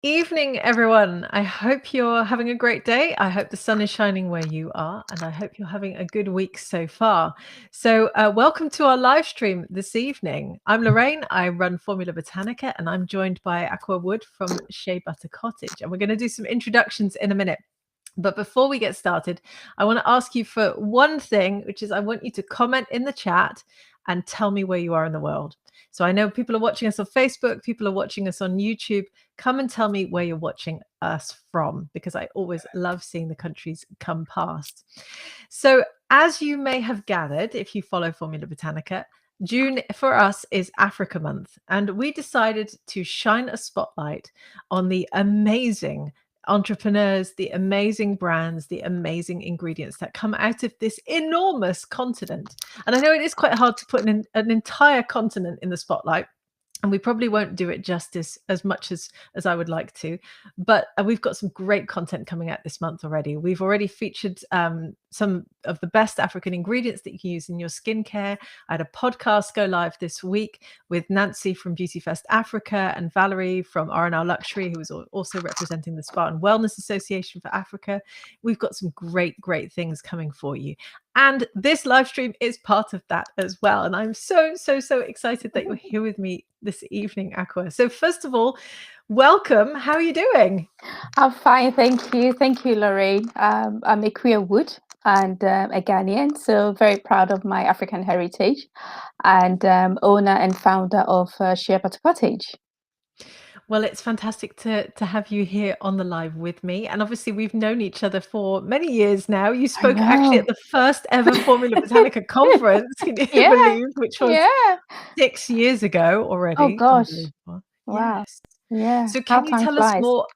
Evening, everyone. I hope you're having a great day. I hope the sun is shining where you are, and I hope you're having a good week so far. Welcome to our live stream this evening. I'm Lorraine. I run Formula Botanica, and I'm joined by Akua Wood from Shea Butter Cottage. And we're going to do some introductions in a minute. But before we get started, I want to ask you for one thing, which is I want you to comment in the chat and tell me where you are in the world. So I know people are watching us on Facebook, people are watching us on YouTube. Come and tell me where you're watching us from, because I always love seeing the countries come past. So as you may have gathered, if you follow Formula Botanica, June for us is Africa Month, and we decided to shine a spotlight on the amazing entrepreneurs, the amazing brands, the amazing ingredients that come out of this enormous continent. And I know it is quite hard to put an entire continent in the spotlight, and we probably won't do it justice as much as I would like to, but we've got some great content coming out this month already. We've already featured some of the best African ingredients that you can use in your skincare. I had a podcast go live this week with Nancy from Beauty Fest Africa and Valerie from R&R Luxury, who was also representing the Spa and Wellness Association for Africa. We've got some great things coming for you. And this live stream is part of that as well. And I'm so excited that you're here with me this evening, Akua. So first of all, welcome. How are you doing? I'm fine, thank you. Thank you, Lorraine. I'm Akua Wood and a Ghanaian, so very proud of my African heritage, and owner and founder of Shea Butter Cottage. Well, it's fantastic to have you here on the live with me. And obviously, we've known each other for many years now. You spoke actually at the first ever Formula Botanica conference, can you believe, which was 6 years ago already. Oh, gosh. Unbelievable. Wow. Yes. Yeah. So can you tell us more?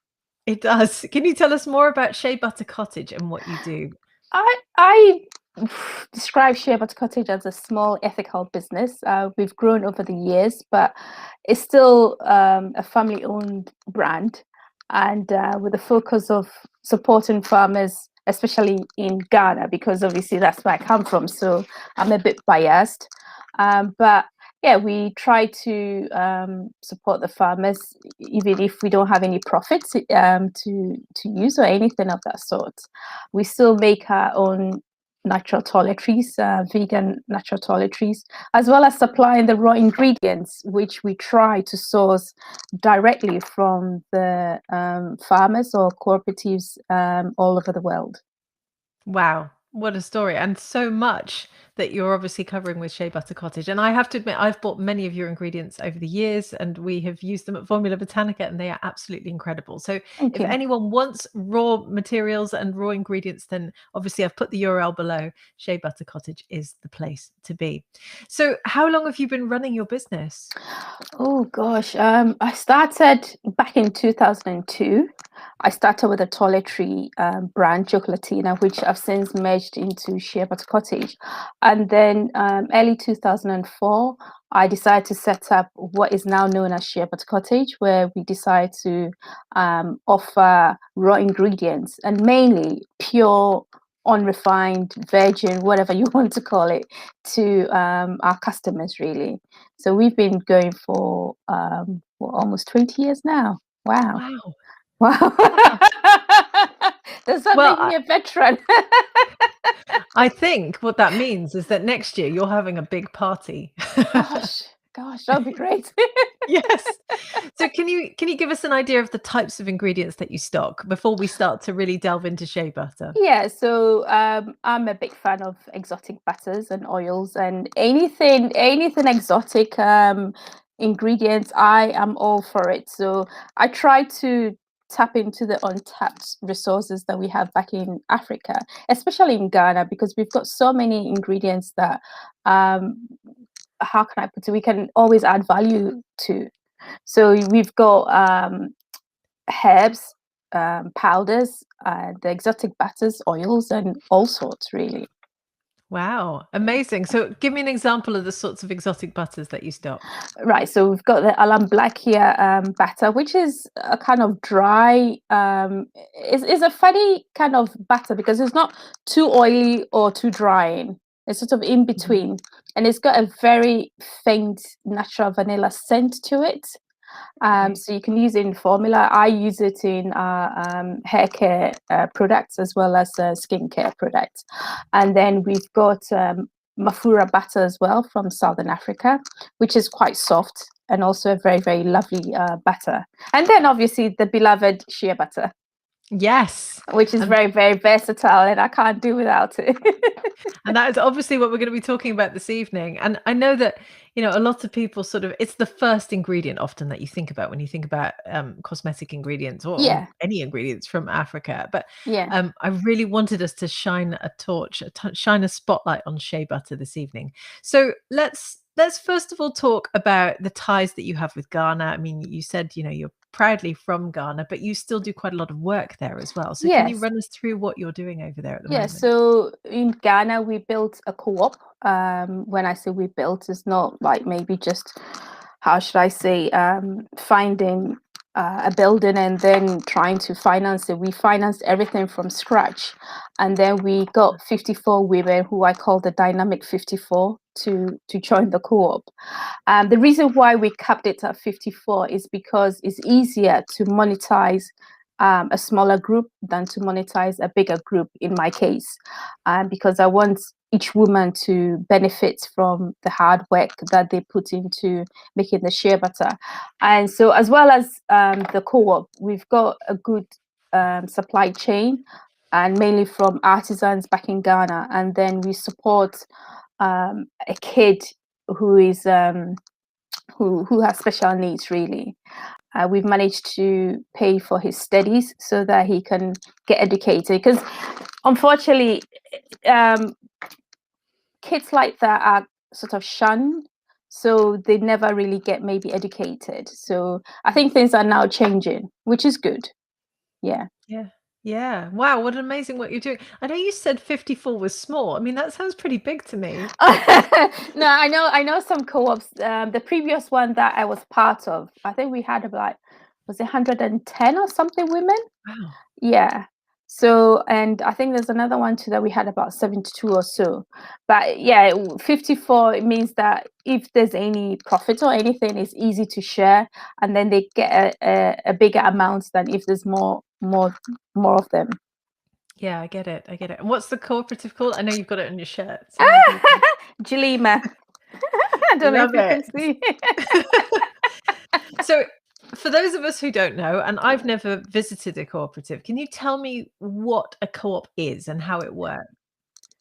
It does. Can you tell us more about Shea Butter Cottage and what you do? I describe Shea Butter Cottage as a small ethical business. We've grown over the years, but it's still a family-owned brand, and with a focus of supporting farmers, especially in Ghana, because obviously that's where I come from. So I'm a bit biased, but yeah, we try to support the farmers, even if we don't have any profits to use or anything of that sort. We still make our own natural toiletries, vegan natural toiletries, as well as supplying the raw ingredients, which we try to source directly from the farmers or cooperatives all over the world. Wow, what a story, and so much that you're obviously covering with Shea Butter Cottage. And I have to admit, I've bought many of your ingredients over the years, and we have used them at Formula Botanica, and they are absolutely incredible. So if anyone wants raw materials and raw ingredients, then obviously I've put the URL below. Shea Butter Cottage is the place to be. So how long have you been running your business? Oh gosh, I started back in 2002. I started with a toiletry brand, Chocolatina, which I've since merged into Shea Butter Cottage. And then early 2004, I decided to set up what is now known as Shea Butter Cottage, where we decide to offer raw ingredients and mainly pure, unrefined, virgin, whatever you want to call it, to our customers, really. So we've been going for almost 20 years now. Wow. Does that make me a veteran? I think what that means is that next year you're having a big party. Gosh, that'd be great. Yes. So can you give us an idea of the types of ingredients that you stock before we start to really delve into shea butter? Yeah, so I'm a big fan of exotic butters and oils, and anything exotic ingredients, I am all for it. So I try to tap into the untapped resources that we have back in Africa, especially in Ghana, because we've got so many ingredients that how can I put it, we can always add value to. So we've got herbs, powders, the exotic butters, oils, and all sorts, really. Wow, amazing. So give me an example of the sorts of exotic butters that you stock. Right, so we've got the Alam Black here butter, which is a kind of dry, it's a funny kind of butter because it's not too oily or too drying. It's sort of in between, and it's got a very faint natural vanilla scent to it. So you can use it in formula. I use it in hair care products as well as skincare products. And then we've got mafura butter as well from Southern Africa, which is quite soft and also a very, very lovely butter. And then obviously the beloved shea butter. Yes. Which is very, very versatile, and I can't do without it. And that is obviously what we're going to be talking about this evening. And I know that, a lot of people it's the first ingredient often that you think about when you think about cosmetic ingredients or any ingredients from Africa. But I really wanted us to shine a torch, shine a spotlight on shea butter this evening. So let's first of all talk about the ties that you have with Ghana. I mean, you said, you're proudly from Ghana, but you still do quite a lot of work there as well. So can you run us through what you're doing over there at the moment? So in Ghana, we built a co-op. When I say we built, it's not like maybe just, how should I say, finding a building and then trying to finance it. We financed everything from scratch. And then we got 54 women who I call the Dynamic 54 to join the co-op. The reason why we capped it at 54 is because it's easier to monetize a smaller group than to monetize a bigger group in my case, because I want each woman to benefit from the hard work that they put into making the shea butter. And so as well as the co-op, we've got a good supply chain, and mainly from artisans back in Ghana. And then we support a kid who is who has special needs, really. We've managed to pay for his studies so that he can get educated, because unfortunately kids like that are sort of shunned, so they never really get maybe educated. So I think things are now changing, which is good. Yeah. Wow, what an amazing work you're doing. I know you said 54 was small. I mean, that sounds pretty big to me. No, I know some co-ops. The previous one that I was part of, I think we had about, was it 110 or something women? Wow. Yeah. So, and I think there's another one too that we had about 72 or so. But yeah, 54, it means that if there's any profit or anything, it's easy to share, and then they get a bigger amount than if there's more of them. Yeah, I get it. And what's the cooperative called? I know you've got it on your shirt. Jalima. I don't know if you can see. So for those of us who don't know, and I've never visited a cooperative, can you tell me what a co-op is and how it works?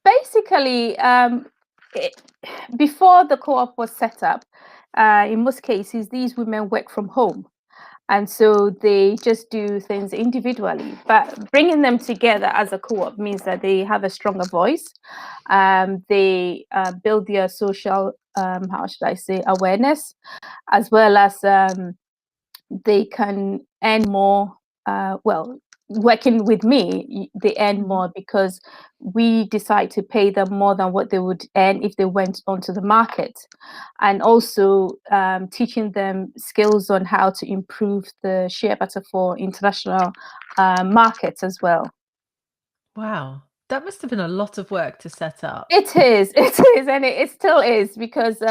Basically, before the co-op was set up, in most cases, these women work from home. And so they just do things individually. But bringing them together as a co-op means that they have a stronger voice. They build their social, how should I say, awareness, as well as they can earn more. Working with me, they earn more because we decide to pay them more than what they would earn if they went onto the market, and also teaching them skills on how to improve the shea butter for international markets as well. Wow, that must have been a lot of work to set up. It is, and it still is, because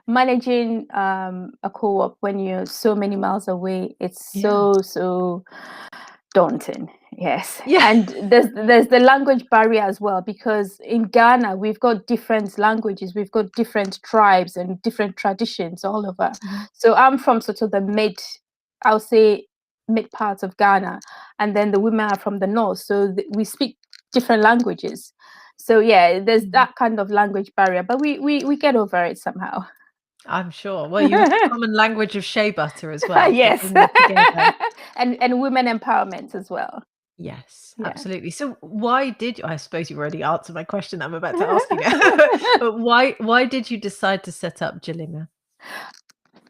managing a co-op when you're so many miles away, it's so daunting. Yes. And there's the language barrier as well, because in Ghana we've got different languages, we've got different tribes and different traditions all over. So I'm from sort of the mid part of Ghana, and then the women are from the north, so we speak different languages. So yeah, there's that kind of language barrier, but we get over it somehow. I'm sure. Well, you have the common language of shea butter as well. Yes. And women empowerment as well. Yes, absolutely. So why did you, I suppose you already answered my question I'm about to ask you now, but why did you decide to set up Jalima?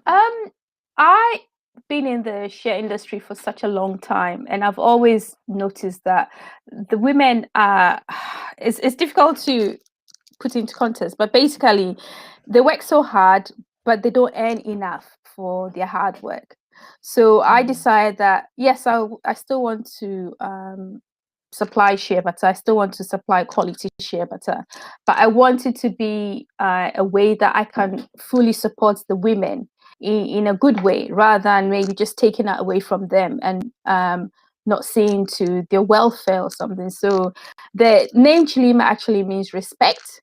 I've been in the shea industry for such a long time, and I've always noticed that the women are, it's difficult to put into context, but basically they work so hard, but they don't earn enough for their hard work. So I decided that yes, I still want to supply shea butter. I still want to supply quality shea butter, but I want it to be a way that I can fully support the women, in a good way, rather than maybe just taking that away from them and not seeing to their welfare or something. So the name Chilima actually means respect,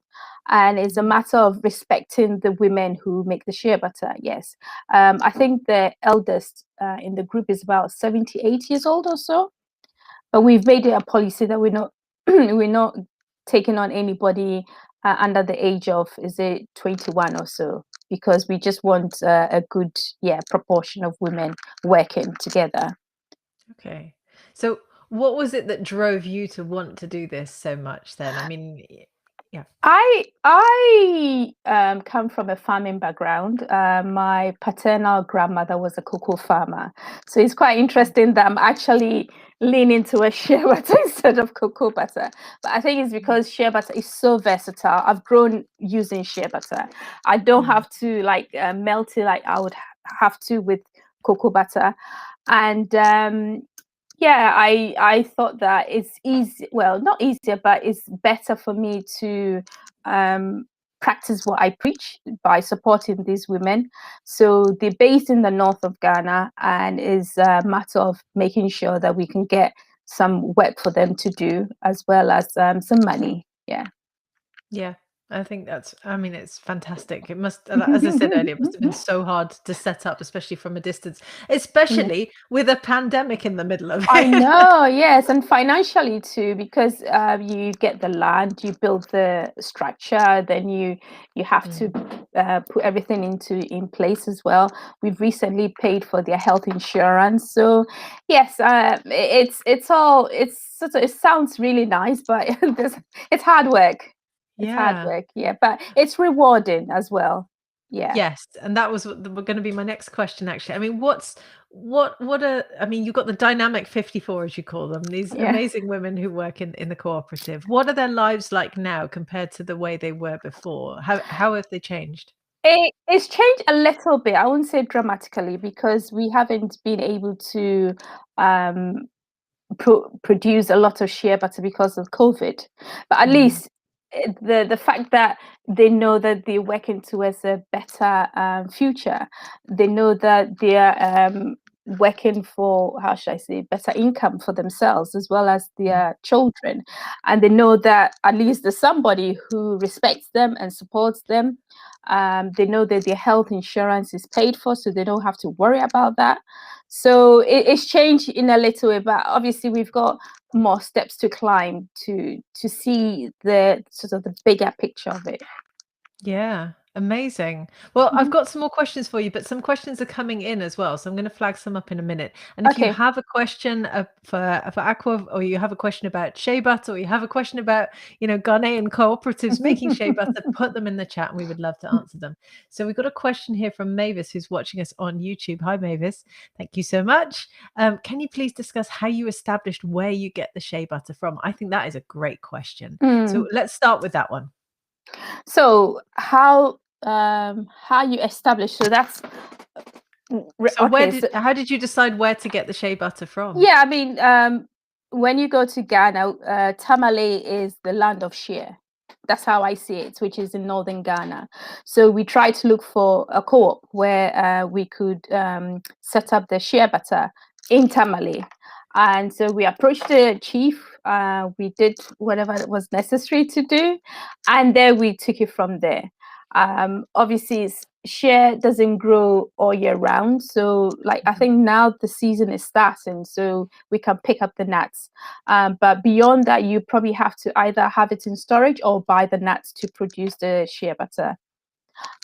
and it's a matter of respecting the women who make the shea butter. Yes, I think the eldest in the group is about 78 years old or so, but we've made it a policy that we're not we're not taking on anybody under the age of, is it 21 or so, because we just want a good proportion of women working together. Okay. So what was it that drove you to want to do this so much then? I mean, yeah. I come from a farming background. My paternal grandmother was a cocoa farmer, so it's quite interesting that I'm actually leaning to a shea butter instead of cocoa butter. But I think it's because shea butter is so versatile. I've grown using shea butter. I don't have to like melt it like I would have to with cocoa butter, and yeah, I thought that it's easy, well, not easier, but it's better for me to practice what I preach by supporting these women. So they're based in the north of Ghana, and is a matter of making sure that we can get some work for them to do, as well as some money. Yeah. Yeah, I think that's, I mean, it's fantastic. It must, as I said earlier, it must have been so hard to set up, especially from a distance, Yeah. especially with a pandemic in the middle of I it. know, yes, and financially too, because you get the land, you build the structure, then you have to put everything in place as well. We've recently paid for their health insurance, so yes, it's all, it's sort of, it sounds really nice, but it's hard work. It's hard Yeah. work, yeah, but it's rewarding as well. Yeah, Yes, and that was what gonna be my next question, actually. I mean, what are, I mean, you've got the dynamic 54, as you call them, these yeah. amazing women who work in the cooperative. What are their lives like now compared to the way they were before? How have they changed? It's changed a little bit. I wouldn't say dramatically, because we haven't been able to um, produce a lot of shea butter because of COVID. But at Mm, least the fact that they know that they're working towards a better future, they know that they're working for, how should I say, better income for themselves as well as mm, their children, and they know that at least there's somebody who respects them and supports them. They know that their health insurance is paid for, so they don't have to worry about that. So it's changed in a little way, but obviously we've got more steps to climb to see the sort of the bigger picture of it. yeah, amazing. Well, I've Mhm. got some more questions for you, but some questions are coming in as well, so I'm gonna flag some up in a minute. And if you Okay. have a question, for Aqua, or you have a question about shea butter, or you have a question about, Ghanaian cooperatives making shea butter, put them in the chat, and we would love to answer them. So we've got a question here from Mavis, who's watching us on YouTube. Hi, Mavis. Thank you so much. Can you please discuss how you established where you get the shea butter from? I think that is a great question. So Mm. let's start with that one. So how you establish, so that's So okay. So how did you decide where to get the shea butter from? yeah, I mean, when you go to Ghana, Tamale is the land of shea. That's how I see it, which is in northern Ghana. So we try to look for a co-op where we could set up the shea butter in Tamale. And so we approached the chief. We did whatever was necessary to do, and then we took it from there. Obviously, shea doesn't grow all year round, so like I Mhm. think now the season is starting, so we can pick up the nuts. But beyond that, you probably have to either have it in storage or buy the nuts to produce the shea butter.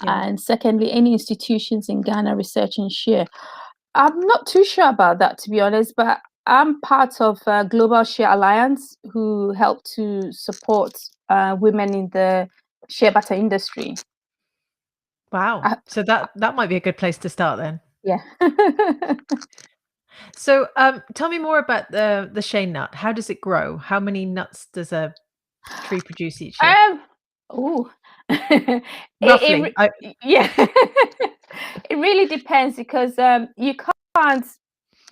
Yeah. And secondly, any institutions in Ghana researching shea, I'm not too sure about that, to be honest, but I'm part of Global Shea Alliance, who help to support women in the shea butter industry. Wow. So that might be a good place to start then. Yeah. So, tell me more about the shea nut. How does it grow? How many nuts does a tree produce each year? um. Oh. Roughly. Yeah. It really depends, because you can't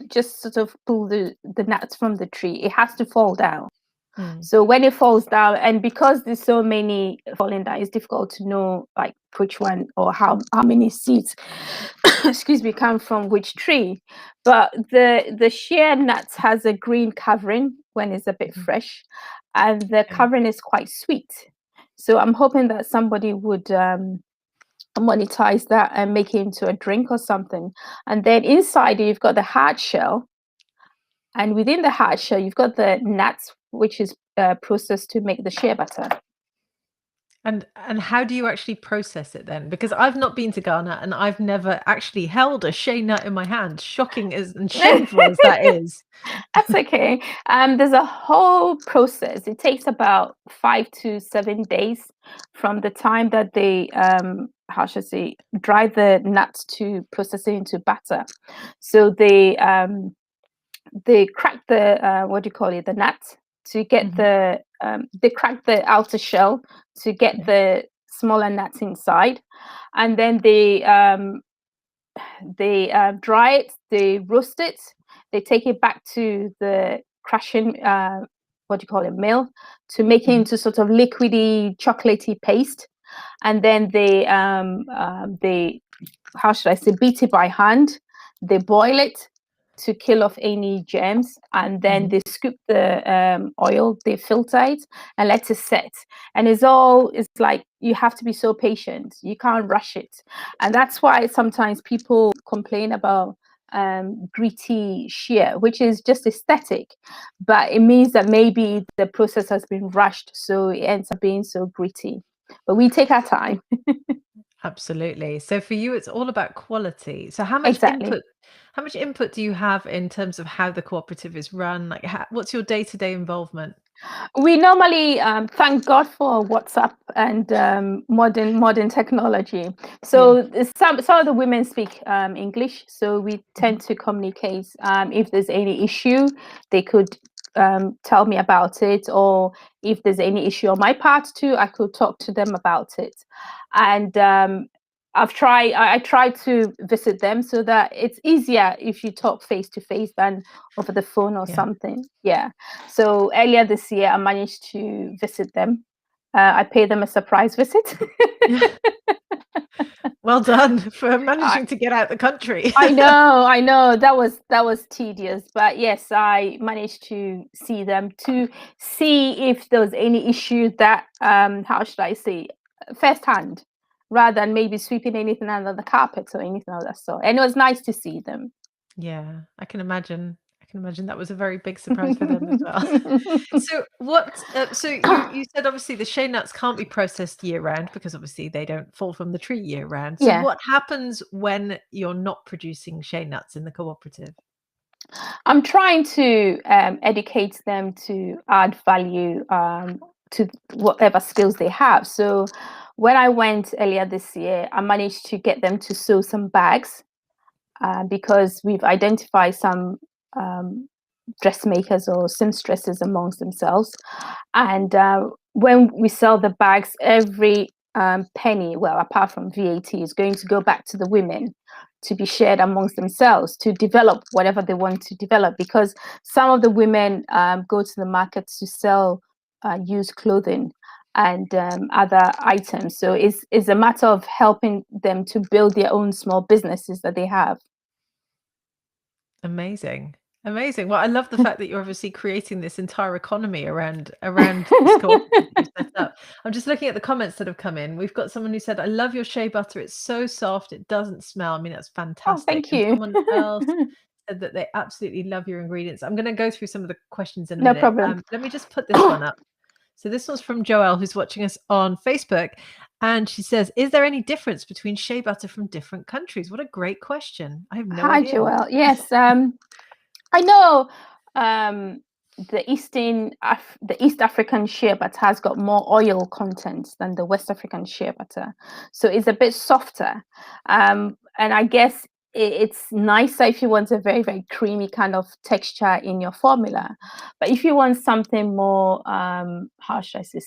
just sort of pull the nuts from the tree. It has to fall down. So when it falls down, and because there's so many falling down, it's difficult to know like which one or how many seeds excuse me, come from which tree. But the shea nuts has a green covering when it's a bit fresh, and the covering is quite sweet. So I'm hoping that somebody would monetize that and make it into a drink or something. And then inside you've got the hard shell, and within the hard shell you've got the nuts, which is processed to make the shea butter. And how do you actually process it then? Because I've not been to Ghana and I've never actually held a shea nut in my hand. Shocking as and shameful as that is. That's okay. There's a whole process. It takes about 5 to 7 days from the time that they how should I say, dry the nuts to process it into batter. So they crack the what do you call it, the nut to get the they crack the outer shell to get the smaller nuts inside, and then they dry it, they roast it, they take it back to the crushing what do you call it, mill, to make it into sort of liquidy chocolatey paste, and then they how should I say, beat it by hand, they boil it to kill off any germs, and then they scoop the oil, they filter it and let it set. And it's like you have to be so patient, you can't rush it. And that's why sometimes people complain about gritty shea, which is just aesthetic, but it means that maybe the process has been rushed, so it ends up being so gritty. But we take our time. Absolutely. So for you, it's all about quality. So how much input do you have in terms of how the cooperative is run? Like, what's your day-to-day involvement? We normally thank God for WhatsApp and modern technology. So some of the women speak English, so we tend to communicate. If there's any issue, they could tell me about it, or if there's any issue on my part too, I could talk to them about it. And I try to visit them so that it's easier if you talk face to face than over the phone or something. Yeah. So earlier this year, I managed to visit them. I paid them a surprise visit. Well done for managing to get out the country. I know. That was tedious, but yes, I managed to see them to see if there was any issue that how should I say, firsthand, rather than maybe sweeping anything under the carpet or anything of that sort. And it was nice to see them. Yeah, I can imagine. That was a very big surprise for them as well. So so you said obviously the shea nuts can't be processed year round because obviously they don't fall from the tree year round. So what happens when you're not producing shea nuts in the cooperative? I'm trying to educate them to add value to whatever skills they have. So when I went earlier this year, I managed to get them to sew some bags because we've identified some dressmakers or seamstresses amongst themselves. And when we sell the bags, every penny, well, apart from VAT, is going to go back to the women to be shared amongst themselves to develop whatever they want to develop, because some of the women go to the markets to sell used clothing and other items. So it's a matter of helping them to build their own small businesses that they have. Amazing. Well, I love the fact that you're obviously creating this entire economy around this cooperative you've set up. I'm just looking at the comments that have come in. We've got someone who said, "I love your shea butter. It's so soft. It doesn't smell." I mean, that's fantastic. Oh, thank you. And someone else said that they absolutely love your ingredients. I'm going to go through some of the questions in a No minute. problem. Let me just put this one up. So this one's from Joelle, who's watching us on Facebook. And she says, "Is there any difference between shea butter from different countries?" What a great question. I have no idea. Hi, Joelle. Yes. I know the East African shea butter has got more oil content than the West African shea butter, so it's a bit softer. And I guess it's nicer if you want a very, very creamy kind of texture in your formula. But if you want something more, how should I say,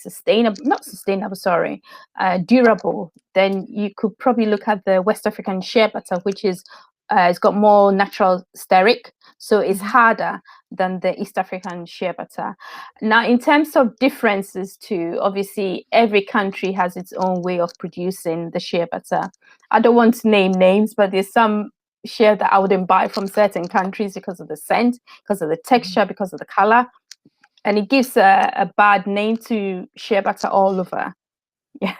durable, then you could probably look at the West African shea butter, which is it's got more natural stearic, so it's harder than the East African shea butter. Now, in terms of differences too, obviously every country has its own way of producing the shea butter. I don't want to name names, but there's some shea that I wouldn't buy from certain countries because of the scent, because of the texture, because of the color, and it gives a bad name to shea butter all over. Yeah.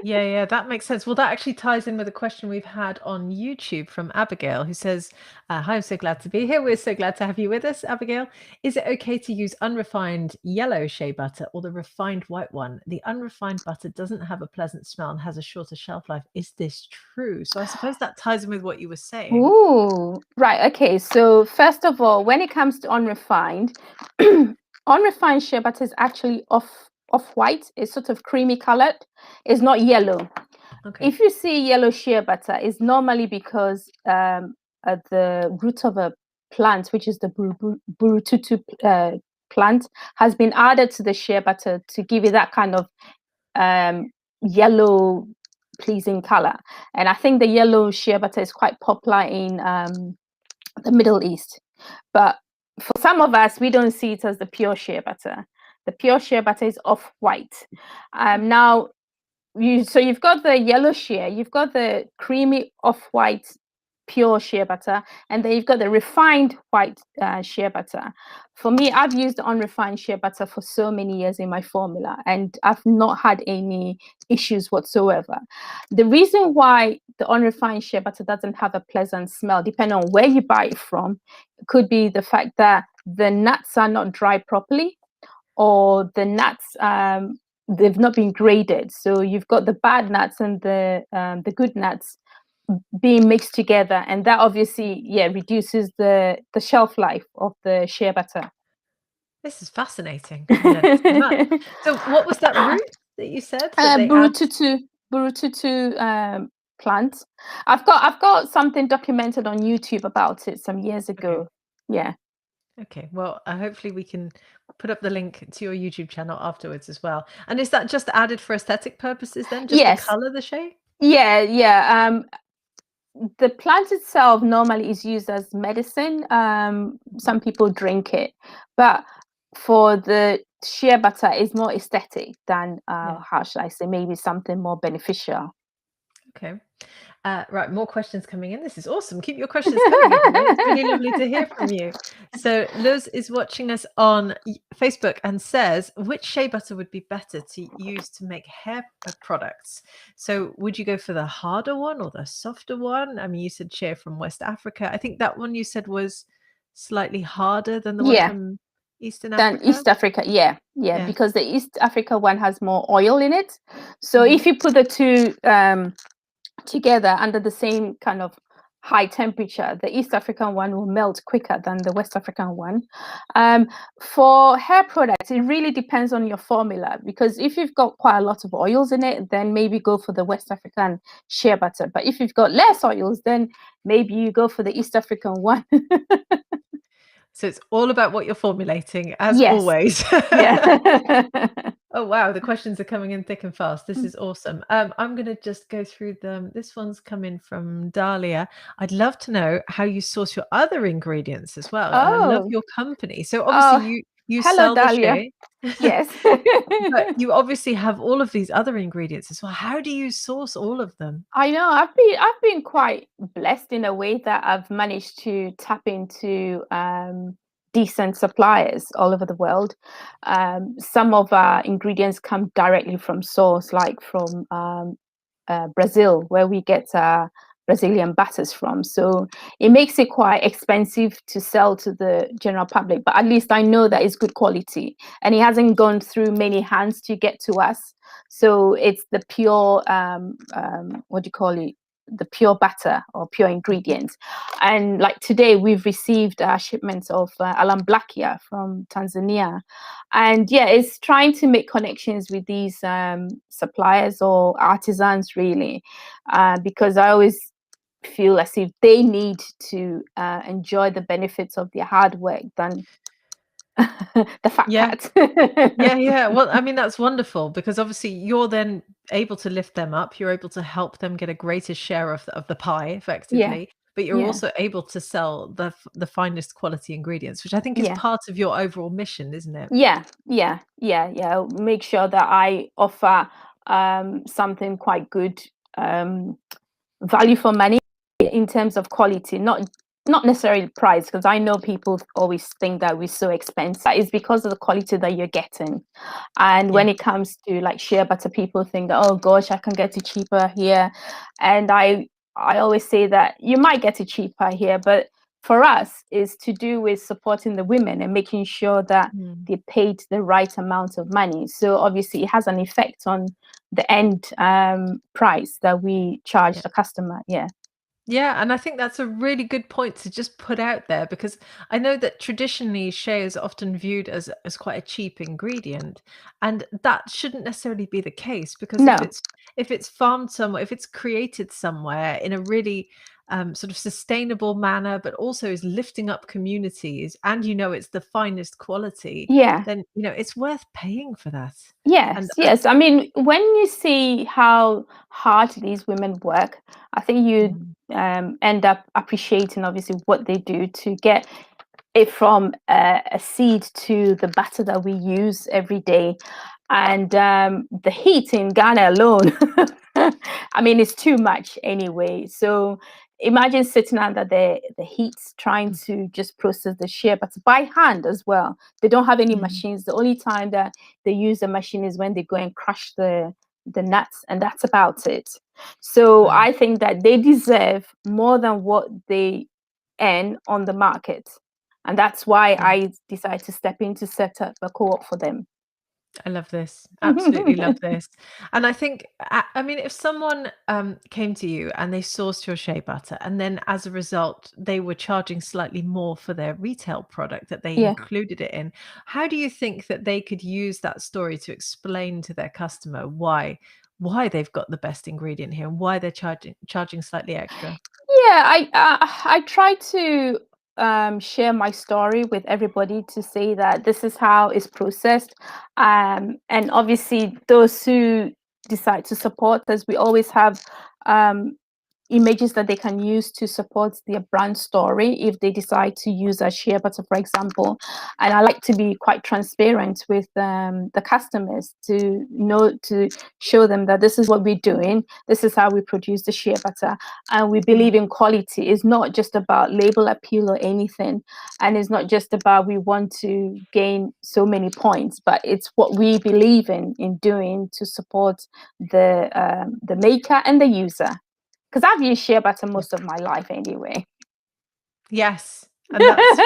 Yeah, that makes sense. Well, that actually ties in with a question we've had on YouTube from Abigail, who says, hi, I'm so glad to be here. We're so glad to have you with us, Abigail. Is it okay to use unrefined yellow shea butter or the refined white one? The unrefined butter doesn't have a pleasant smell and has a shorter shelf life. Is this true? So I suppose that ties in with what you were saying. Ooh, right. Okay. So first of all, when it comes to unrefined, unrefined shea butter is actually off-white. It's sort of creamy colored. It's not yellow. Okay. If you see yellow shea butter, it's normally because at the root of a plant, which is the burututu plant, has been added to the shea butter to give it that kind of yellow pleasing color. And I think the yellow shea butter is quite popular in the Middle East. But for some of us, we don't see it as the pure shea butter. The pure shea butter is off-white. Now, you've got the yellow shea, you've got the creamy off-white pure shea butter, and then you've got the refined white shea butter. For me, I've used unrefined shea butter for so many years in my formula, and I've not had any issues whatsoever. The reason why the unrefined shea butter doesn't have a pleasant smell, depending on where you buy it from, could be the fact that the nuts are not dried properly, or the nuts they've not been graded. So you've got the bad nuts and the good nuts being mixed together, and that obviously reduces the shelf life of the shea butter. This is fascinating. I learned so much. So what was that root that you said that they add? Burututu plant. I've got something documented on YouTube about it some years ago. Okay. Yeah. Okay, well, hopefully we can put up the link to your YouTube channel afterwards as well. And is that just added for aesthetic purposes then, just to Yes. color the shea? Yeah. The plant itself normally is used as medicine. Some people drink it, but for the shea butter, it's more aesthetic than how should I say, maybe something more beneficial. Okay. Right, more questions coming in. This is awesome. Keep your questions coming, everyone. It's really lovely to hear from you. So Luz is watching us on Facebook and says, which shea butter would be better to use to make hair products? So would you go for the harder one or the softer one? I mean, you said shea from West Africa. I think that one you said was slightly harder than the one from Eastern Than Africa. East Africa, yeah, because the East Africa one has more oil in it. So if you put the two together under the same kind of high temperature, the East African one will melt quicker than the West African one. For hair products, it really depends on your formula, because if you've got quite a lot of oils in it, then maybe go for the West African shea butter. But if you've got less oils, then maybe you go for the East African one. So it's all about what you're formulating, as always. Yeah. Oh, wow. The questions are coming in thick and fast. This is awesome. I'm going to just go through them. This one's coming from Dahlia. I'd love to know how you source your other ingredients as well. And I love your company. So obviously you hello, sell the Dahlia. shea. Yes. But you obviously have all of these other ingredients as well. How do you source all of them? I know I've been quite blessed in a way that I've managed to tap into decent suppliers all over the world. Some of our ingredients come directly from source, like from Brazil, where we get Brazilian butters from. So it makes it quite expensive to sell to the general public, but at least I know that it's good quality and it hasn't gone through many hands to get to us. So it's the pure, what do you call it? The pure butter or pure ingredients. And like today, we've received shipments of Alamblackia from Tanzania. And it's trying to make connections with these suppliers or artisans, really, because I always feel as if they need to enjoy the benefits of their hard work than the fat cat. Yeah. Well, I mean, that's wonderful, because obviously you're then able to lift them up. You're able to help them get a greater share of the pie, effectively. but you're Yeah. also able to sell the finest quality ingredients, which I think is Yeah. part of your overall mission, isn't it? Yeah. Make sure that I offer something quite good, value for money in terms of quality, not necessarily price, because I know people always think that we're so expensive. It's because of the quality that you're getting. And when Yes. it comes to like shea butter, people think that, oh gosh, I can get it cheaper here. And I always say that you might get it cheaper here, but for us is to do with supporting the women and making sure that Mm. they paid the right amount of money. So obviously it has an effect on the end price that we charge Yeah. the customer. Yeah, and I think that's a really good point to just put out there, because I know that traditionally shea is often viewed as quite a cheap ingredient, and that shouldn't necessarily be the case, because No. if it's farmed somewhere, if it's created somewhere in a really sort of sustainable manner, but also is lifting up communities, and it's the finest quality, Yeah. then it's worth paying for that. And Yes. I mean, when you see how hard these women work, I think you Mm, end up appreciating obviously what they do to get it from a seed to the butter that we use every day. And the heat in Ghana alone, I mean, it's too much anyway. So imagine sitting under the heat trying mm, to just process the shea butter by hand as well. They don't have any mm. machines. The only time that they use a machine is when they go and crush the nuts, and that's about it. So Wow. I think that they deserve more than what they earn on the market, and that's why Yeah. I decided to step in to set up a co-op for them. I love this. Absolutely love this. And I think, I mean, if someone came to you and they sourced your shea butter, and then as a result, they were charging slightly more for their retail product that they Yeah. included it in, how do you think that they could use that story to explain to their customer why they've got the best ingredient here and why they're charging slightly extra? Yeah, I try to share my story with everybody to say that this is how it's processed, and obviously those who decide to support us, we always have um, images that they can use to support their brand story if they decide to use a shea butter, for example. And I like to be quite transparent with the customers to show them that this is what we're doing, this is how we produce the shea butter, and we believe Mm, in quality. It's not just about label appeal or anything, and it's not just about we want to gain so many points, but it's what we believe in doing to support the maker and the user, because I've used shea butter yeah. most of my life anyway. Yes, and that's,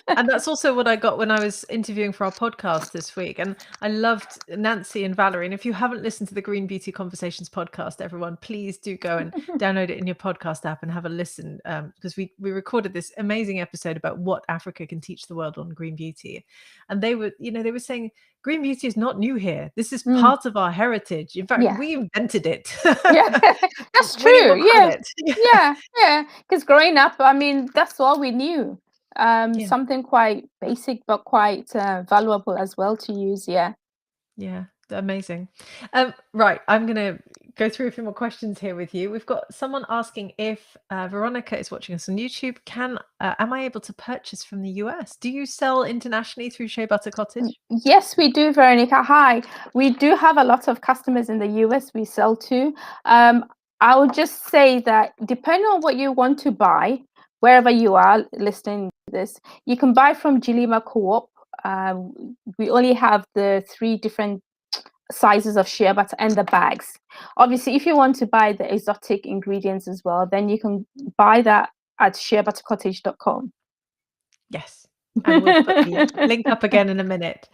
and that's also what I got when I was interviewing for our podcast this week, and I loved Nancy and Valerie, and if you haven't listened to the Green Beauty Conversations podcast, everyone, please do go and download it in your podcast app and have a listen, because we recorded this amazing episode about what Africa can teach the world on green beauty, and they were saying green beauty is not new here. This is Mm, part of our heritage. In fact, yeah, we invented it. yeah, that's Winning true. all Yeah, credit. yeah. Because growing up, I mean, that's all we knew. Yeah. Something quite basic, but quite valuable as well to use. Yeah. Yeah, amazing. Right, I'm gonna go through a few more questions here with you. We've got someone asking if Veronica is watching us on YouTube. Am I able to purchase from the US? Do you sell internationally through Shea Butter Cottage? Yes, we do, Veronica. Hi. We do have a lot of customers in the US we sell to. Um, I would just say that depending on what you want to buy, wherever you are listening to this, you can buy from Gilima Co-op. We only have the 3 different sizes of shea butter and the bags. Obviously, if you want to buy the exotic ingredients as well, then you can buy that at sheabuttercottage.com. Yes. And we'll put the link up again in a minute.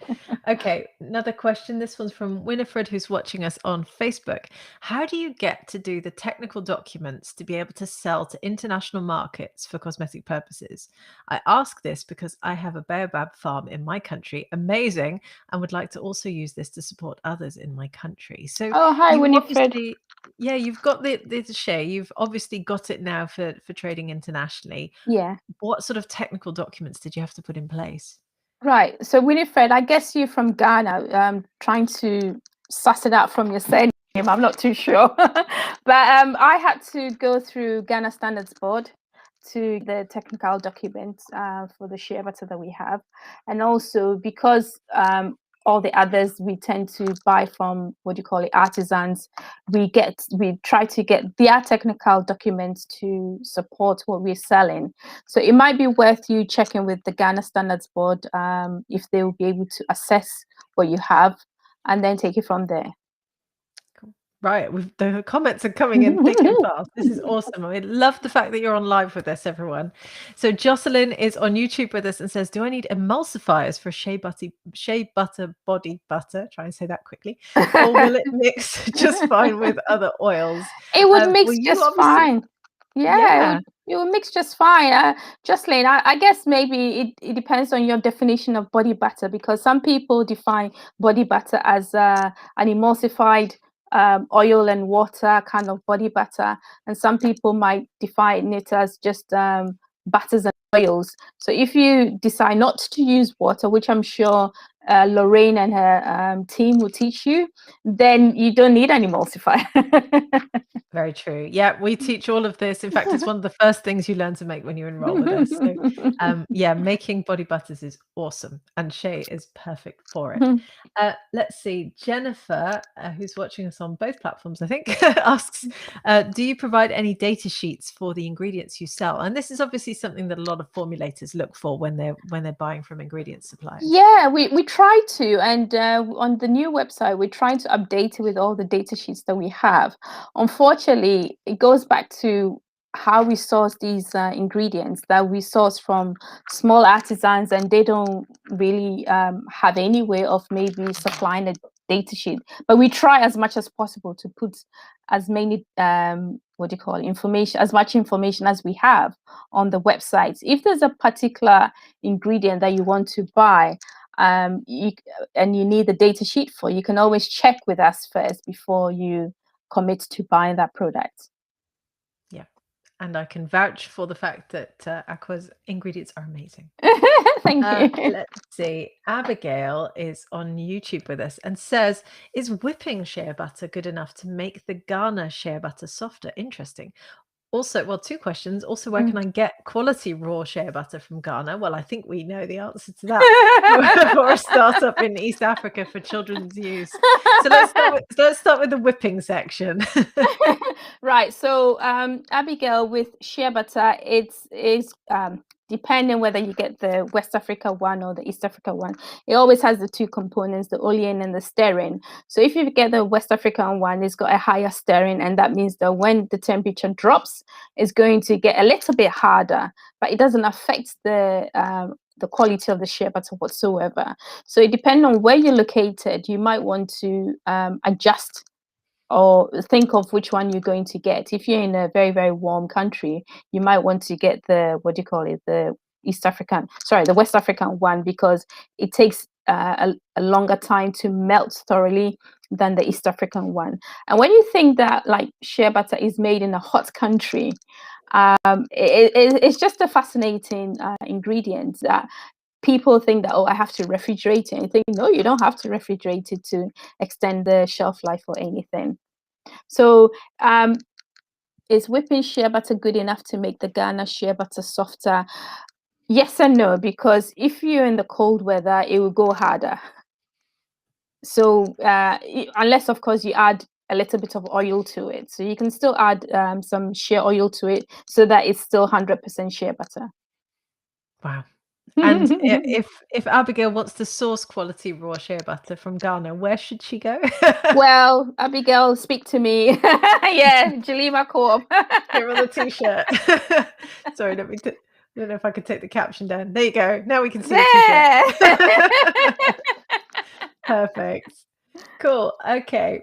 Okay, another question. This one's from Winifred, who's watching us on Facebook. How do you get to do the technical documents to be able to sell to international markets for cosmetic purposes? I ask this because I have a baobab farm in my country, amazing, and would like to also use this to support others in my country. So Oh, hi, you Winifred. obviously, yeah, you've got the share. You've obviously got it now for trading internationally. Yeah. What sort of technical documents did you have to put in place? Right. So Winifred, I guess you're from Ghana. Trying to suss it out from your surname. I'm not too sure, but I had to go through Ghana Standards Board. to the technical documents for the shea butter that we have, and also because all the others we tend to buy from artisans, we try to get their technical documents to support what we're selling. So it might be worth you checking with the Ghana Standards Board if they will be able to assess what you have and then take it from there. Right, the comments are coming in thick and fast. This is awesome. I love the fact that you're on live with us, everyone. So Jocelyn is on YouTube with us and says, do I need emulsifiers for shea butter body butter? Try and say that quickly. Or will it mix just fine with other oils? It would mix just fine. Yeah. It will mix just fine. Jocelyn, I guess maybe it depends on your definition of body butter, because some people define body butter as an emulsified oil and water kind of body butter, and some people might define it as just butters and oils. So if you decide not to use water, which I'm sure Lorraine and her team will teach you, then you don't need an emulsifier. Very true. Yeah, we teach all of this. In fact, it's one of the first things you learn to make when you enroll with us. So, yeah, making body butters is awesome, and Shea is perfect for it. Let's see. Jennifer, who's watching us on both platforms, I think, asks, do you provide any data sheets for the ingredients you sell? And this is obviously something that a lot of formulators look for when they're buying from ingredient suppliers. Yeah, we try to, and on the new website, we're trying to update it with all the data sheets that we have. Unfortunately, it goes back to how we source these ingredients, that we source from small artisans, and they don't really have any way of maybe supplying a data sheet. But we try as much as possible to put as many information, as much information as we have on the websites. If there's a particular ingredient that you want to buy and you need the data sheet for, you can always check with us first before you commit to buying that product. Yeah, and I can vouch for the fact that Akua's ingredients are amazing. Thank you. Let's see. Abigail is on YouTube with us and says, is whipping shea butter good enough to make the Ghana shea butter softer? Interesting. Also, well, two questions. Also, where can I get quality raw shea butter from Ghana? Well, I think we know the answer to that for a startup in East Africa for children's use. So let's start with the whipping section. Right. So, Abigail, with shea butter, it's depending whether you get the West Africa one or the East Africa one. It always has the two components, the olein and the stearin. So if you get the West African one, it's got a higher stearin, and that means that when the temperature drops, it's going to get a little bit harder, but it doesn't affect the quality of the shea butter whatsoever. So it depends on where you're located. You might want to adjust or think of which one you're going to get. If you're in a very, very warm country, you might want to get the the West African one, because it takes a longer time to melt thoroughly than the East African one. And when you think that like shea butter is made in a hot country, it's just a fascinating ingredient that people think that, oh, I have to refrigerate it. I think, no, you don't have to refrigerate it to extend the shelf life or anything. So is whipping shea butter good enough to make the Ghana shea butter softer? Yes and no, because if you're in the cold weather, it will go harder. So unless, of course, you add a little bit of oil to it. So you can still add some shea oil to it so that it's still 100% shea butter. Wow. And if Abigail wants to source quality raw shea butter from Ghana, where should she go? Well, Abigail, speak to me. Yeah, Jalima CoOp. Here on the t-shirt. Sorry, I don't know if I could take the caption down. There you go. Now we can see the t-shirt. Perfect. Cool. Okay.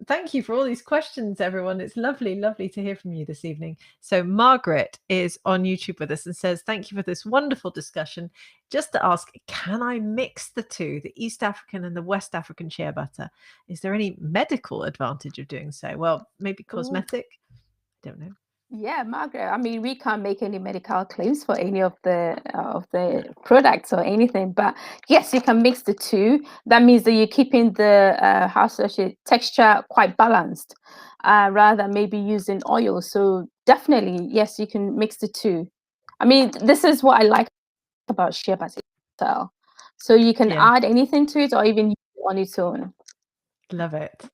Thank you for all these questions, everyone. It's lovely to hear from you this evening. So Margaret is on YouTube with us and says, thank you for this wonderful discussion. Just to ask, can I mix the two, the East African and the West African shea butter? Is there any medical advantage of doing so? Well, maybe cosmetic. I don't know. Yeah, Margaret, I mean, we can't make any medical claims for any of the products or anything, but yes, you can mix the two. That means that you're keeping the texture quite balanced, rather than maybe using oil. So definitely, yes, you can mix the two. I mean, this is what I like about shea butter. So you can Yeah. add anything to it or even use it on its own. Love it.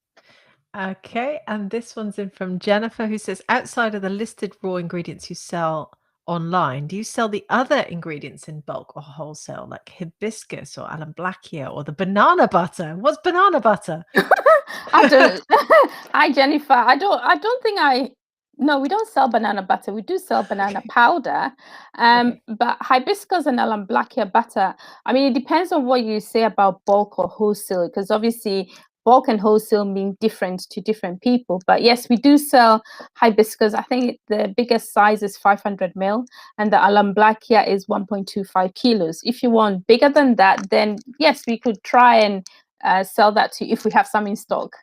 Okay, and this one's in from Jennifer, who says, outside of the listed raw ingredients you sell online, do you sell the other ingredients in bulk or wholesale, like hibiscus or alamblacchia or the banana butter? What's banana butter? I don't. Hi, Jennifer. I don't think I. No, we don't sell banana butter. We do sell banana Okay. powder. Okay. But hibiscus and alamblacchia butter. I mean, it depends on what you say about bulk or wholesale, because obviously bulk and wholesale mean different to different people. But yes, we do sell hibiscus. I think the biggest size is 500 ml, and the alamblacchia is 1.25 kilos. If you want bigger than that, then yes, we could try and sell that to you if we have some in stock.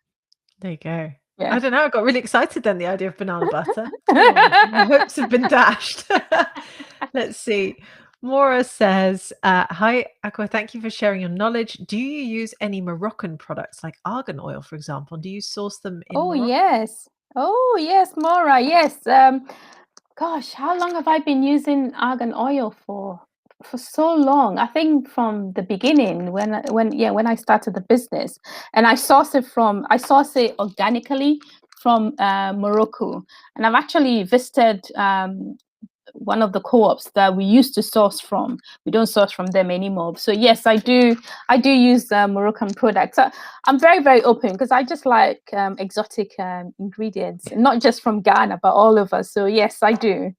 There you go. I Yeah. don't know. I got really excited then, the idea of banana butter. Oh, my hopes have been dashed. Let's see. Maura says, hi, Aqua, thank you for sharing your knowledge. Do you use any Moroccan products like argan oil, for example? Do you source them in Oh Morocco? yes. Oh yes, Maura. Yes. Gosh, how long have I been using argan oil for? For so long. I think from the beginning when I started the business, and I source it organically from Morocco, and I've actually visited one of the co-ops that we used to source from. We don't source from them anymore. So yes, I do use Moroccan products. So I'm very, very open because I just like exotic ingredients, not just from Ghana but all over. So yes, I do.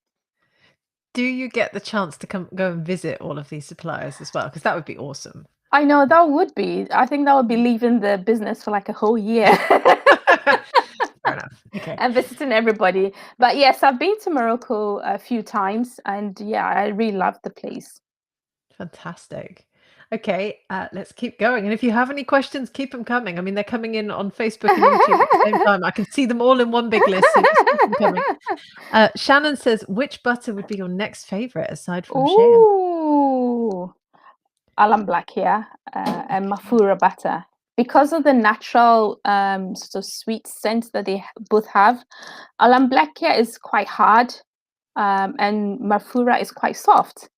Do you get the chance to go and visit all of these suppliers as well? Because that would be awesome. I know that would be. I think that would be leaving the business for like a whole year. Fair enough. Okay. And visiting everybody. But yes, I've been to Morocco a few times, and yeah, I really love the place. Fantastic. Okay, let's keep going. And if you have any questions, keep them coming. I mean, they're coming in on Facebook and YouTube at the same time. I can see them all in one big list, so just keep them coming. Shannon says, which butter would be your next favorite aside from shea? Ooh, almond black here, and mafura butter. Because of the natural sort of sweet scent that they both have, almond black here is quite hard, and mafura is quite soft.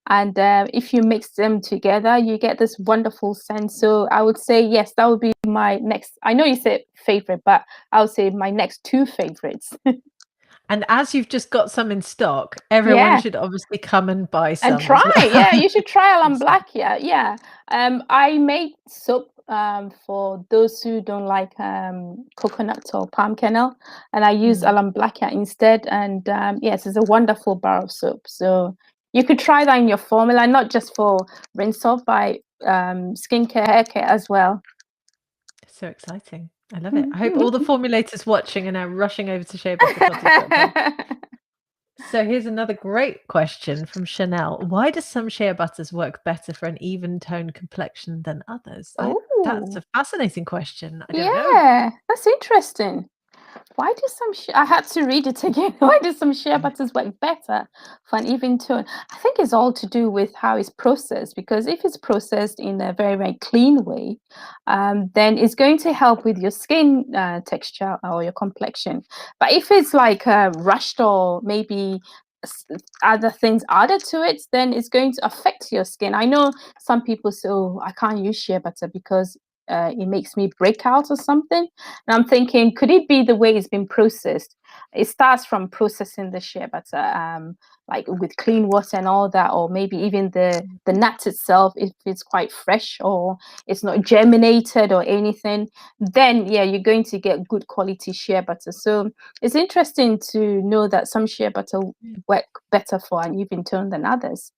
And if you mix them together, you get this wonderful scent. So I would say yes, that would be my next. I know you said favorite, but I would say my next two favorites. And as you've just got some in stock, everyone Yeah. should obviously come and buy And some as try, well. yeah, you should try Alan Awesome. Black. Yeah. I make soap for those who don't like coconut or palm kernel, and I use Mm. Alan Black instead. And yes, it's a wonderful bar of soap. So you could try that in your formula, not just for rinse off, by skincare, hair care as well. So exciting. I love it. I hope all the formulators watching are now rushing over to sheabuttercottage.com. So here's another great question from Chanel. Why do some shea butters work better for an even tone complexion than others? That's Oh, a fascinating question. I don't know. yeah, that's interesting. Why do I had to read it again. Why do some shea butters work better for an even tone? I think it's all to do with how it's processed, because if it's processed in a very, very clean way, then it's going to help with your skin texture or your complexion. But if it's like rushed or maybe other things added to it, then it's going to affect your skin. I know some people say, oh, I can't use shea butter because it makes me break out or something. And I'm thinking, could it be the way it's been processed? It starts from processing the shea butter, like with clean water and all that, or maybe even the nut itself, if it's quite fresh or it's not germinated or anything, then yeah, you're going to get good quality shea butter. So it's interesting to know that some shea butter work better for an even tone than others.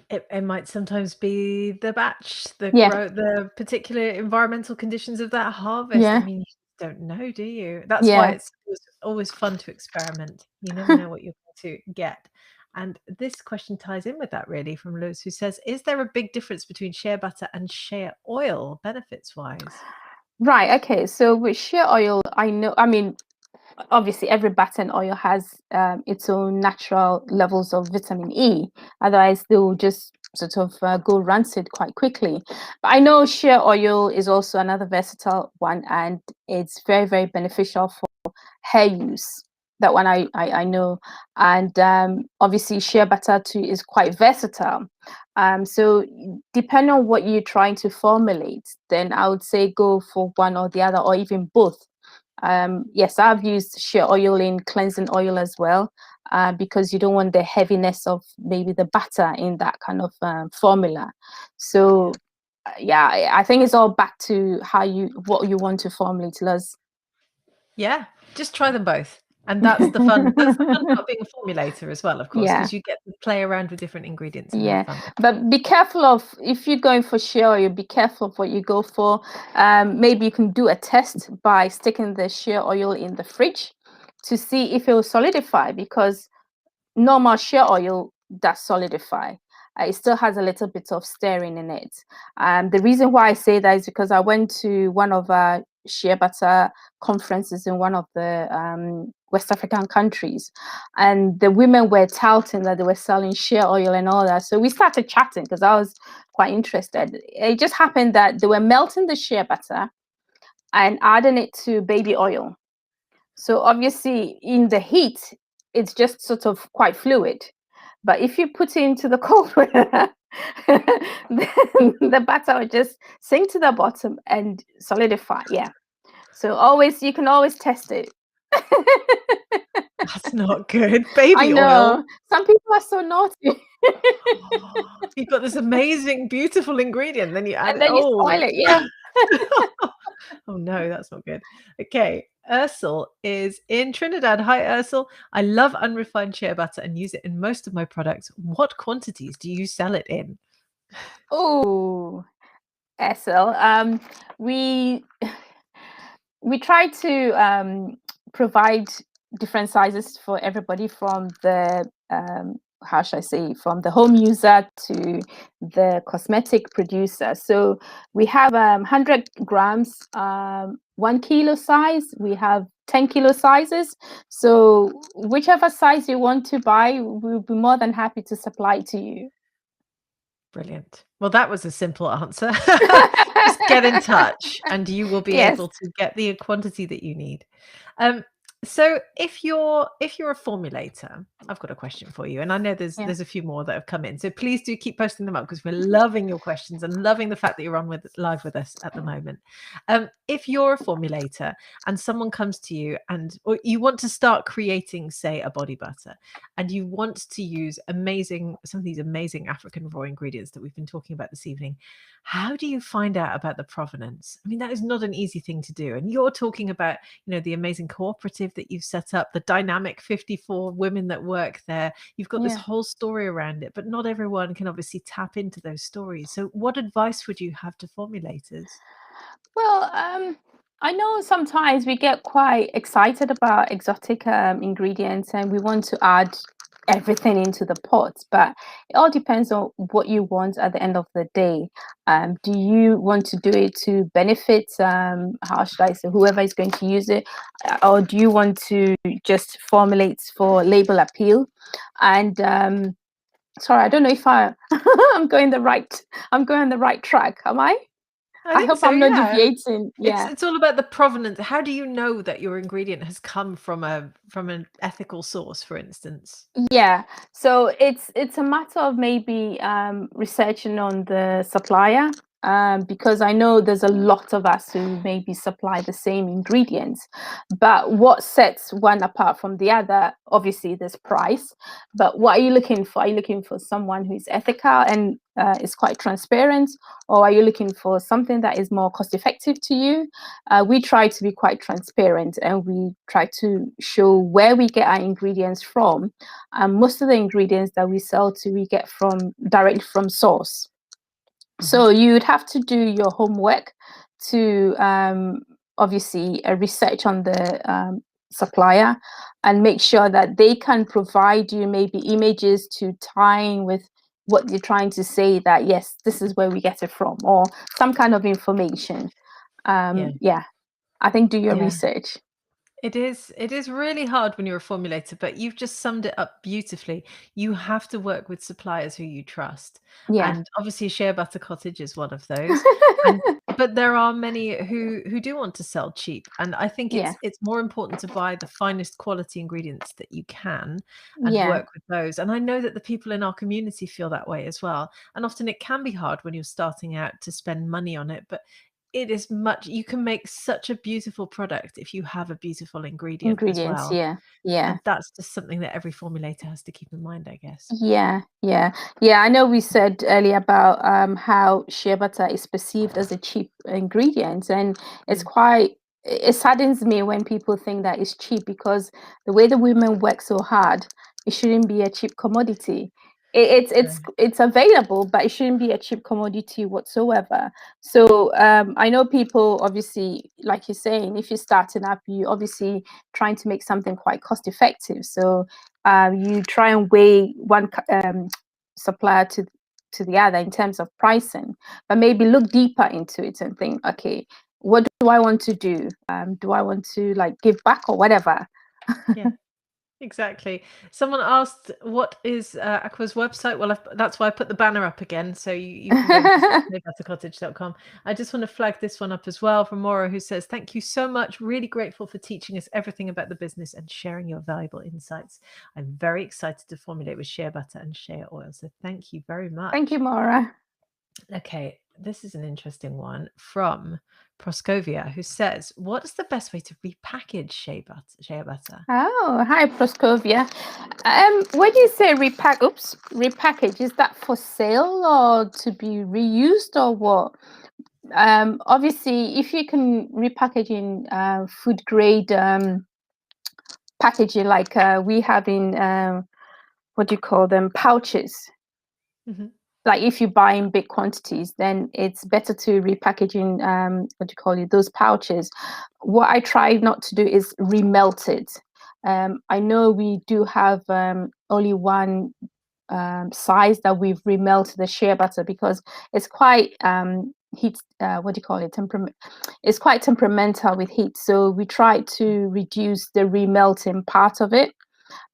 It might sometimes be the batch, Yeah, the particular environmental conditions of that harvest. I yeah, mean, you just don't know, do you? That's why yeah. it's always fun to experiment. You never know what you're going to get. And this question ties in with that really from Lewis, who says, is there a big difference between shea butter and shea oil benefits wise? Right. Okay. So with shea oil, I know. I mean, obviously every butter and oil has its own natural levels of vitamin E. Otherwise, they will just sort of go rancid quite quickly. But I know shea oil is also another versatile one, and it's very, very beneficial for hair use. That one I know. And obviously shea butter too is quite versatile. So depending on what you're trying to formulate, then I would say go for one or the other, or even both. Yes, I've used shea oil in cleansing oil as well, because you don't want the heaviness of maybe the butter in that kind of formula. So yeah, I think it's all back to what you want to formulate, Liz. Yeah, just try them both. And that's the fun. That's the fun about being a formulator as well, of course, Yeah. because you get to play around with different ingredients and have Yeah, fun with it. but be careful of, if you're going for shea oil, be careful of what you go for. Maybe you can do a test by sticking the shea oil in the fridge to see if it will solidify, because normal shea oil does solidify. It still has a little bit of stirring in it. The reason why I say that is because I went to one of our shea butter conferences in one of the West African countries, and the women were touting that they were selling shea oil and all that. So we started chatting because I was quite interested. It just happened that they were melting the shea butter and adding it to baby oil. So obviously in the heat, it's just sort of quite fluid. But if you put it into the cold weather, then the butter will just sink to the bottom and solidify. Yeah. So you can always test it. That's not good. I Baby oil. know. Some people are so naughty. You've got this amazing, beautiful ingredient, then you add And it. then you Oh. spoil it. Yeah. Oh no, that's not good. Okay, Ursel is in Trinidad. Hi, Ursel. I love unrefined shea butter and use it in most of my products. What quantities do you sell it in? Oh, SL. We we try to provide different sizes for everybody, from the how should I say, from the home user to the cosmetic producer. So we have 100 grams, 1 kilo size. We have 10 kilo sizes. So whichever size you want to buy, we'll be more than happy to supply to you. Brilliant. Well, that was a simple answer. Just get in touch and you will be Yes. able to get the quantity that you need. Um, so if you're a formulator, I've got a question for you, and I know Yeah. there's a few more that have come in. So please do keep posting them up, because we're loving your questions and loving the fact that you're on live with us at the moment. If you're a formulator and someone comes to you or you want to start creating, say, a body butter, and you want to use some of these amazing African raw ingredients that we've been talking about this evening, how do you find out about the provenance? I mean, that is not an easy thing to do. And you're talking about, the amazing cooperative that you've set up, the dynamic 54 women that work there. You've got this Yeah. whole story around it, but not everyone can obviously tap into those stories. So what advice would you have to formulators? Well, I know sometimes we get quite excited about exotic ingredients and we want to add everything into the pot, but it all depends on what you want at the end of the day. Do you want to do it to benefit, how should I say, whoever is going to use it, or do you want to just formulate for label appeal? And sorry, I don't know if I'm going the right track. Am I? I I think hope so, I'm not yeah. deviating. It's Yeah. it's all about the provenance. How do you know that your ingredient has come from an ethical source, for instance? Yeah. So it's a matter of maybe researching on the supplier, because I know there's a lot of us who maybe supply the same ingredients. But what sets one apart from the other? Obviously, there's price. But what are you looking for? Are you looking for someone who is ethical and is quite transparent, or are you looking for something that is more cost effective to you? We try to be quite transparent, and we try to show where we get our ingredients from. And most of the ingredients that we sell we get from directly from source. So you'd have to do your homework to obviously research on the supplier and make sure that they can provide you maybe images to tie in with what you're trying to say, that yes, this is where we get it from, or some kind of information. Yeah. Yeah, I think do your Yeah. research. It is really hard when you're a formulator, but you've just summed it up beautifully. You have to work with suppliers who you trust. Yeah. And obviously Shea Butter Cottage is one of those. And but there are many who do want to sell cheap, and I think Yeah, it's more important to buy the finest quality ingredients that you can and yeah, work with those. And I know that the people in our community feel that way as well. And often it can be hard when you're starting out to spend money on it, but it is much you can make such a beautiful product if you have a beautiful ingredient as ingredients. well. Yeah, yeah. And that's just something that every formulator has to keep in mind, I guess. Yeah, yeah, yeah. I know we said earlier about how shea butter is perceived as a cheap ingredient, and it's Mm, quite. It saddens me when people think that it's cheap because the way the women work so hard, it shouldn't be a cheap commodity. It's available, but it shouldn't be a cheap commodity whatsoever. So I know people obviously, like you're saying, if you're starting up, you obviously trying to make something quite cost effective. So you try and weigh one supplier to the other in terms of pricing, but maybe look deeper into it and think, okay, what do I want to do? Do I want to like give back or whatever? yeah. Exactly. Someone asked, "What is Aqua's website?" Well, that's why I put the banner up again, so you can go and visit sheabuttercottage.com. I just want to flag this one up as well from Maura, who says, "Thank you so much. Really grateful for teaching us everything about the business and sharing your valuable insights. I'm very excited to formulate with shea butter and shea oil. So thank you very Thank you, much." Maura. Okay, this is an interesting one from Proscovia, who says, "What is the best way to repackage shea butter?" Oh, hi, Proscovia. When you say repackage, is that for sale or to be reused or what? Obviously, if you can repackage in food grade packaging, like we have in what do you call them, pouches. Mhm. Like if you buy in big quantities, then it's better to repackage in what do you call it, those pouches. What I try not to do is remelt it. I know we do have only one size that we've remelted the shea butter because it's quite heat. What do you call it? Temperament. It's quite temperamental with heat, so we try to reduce the remelting part of it.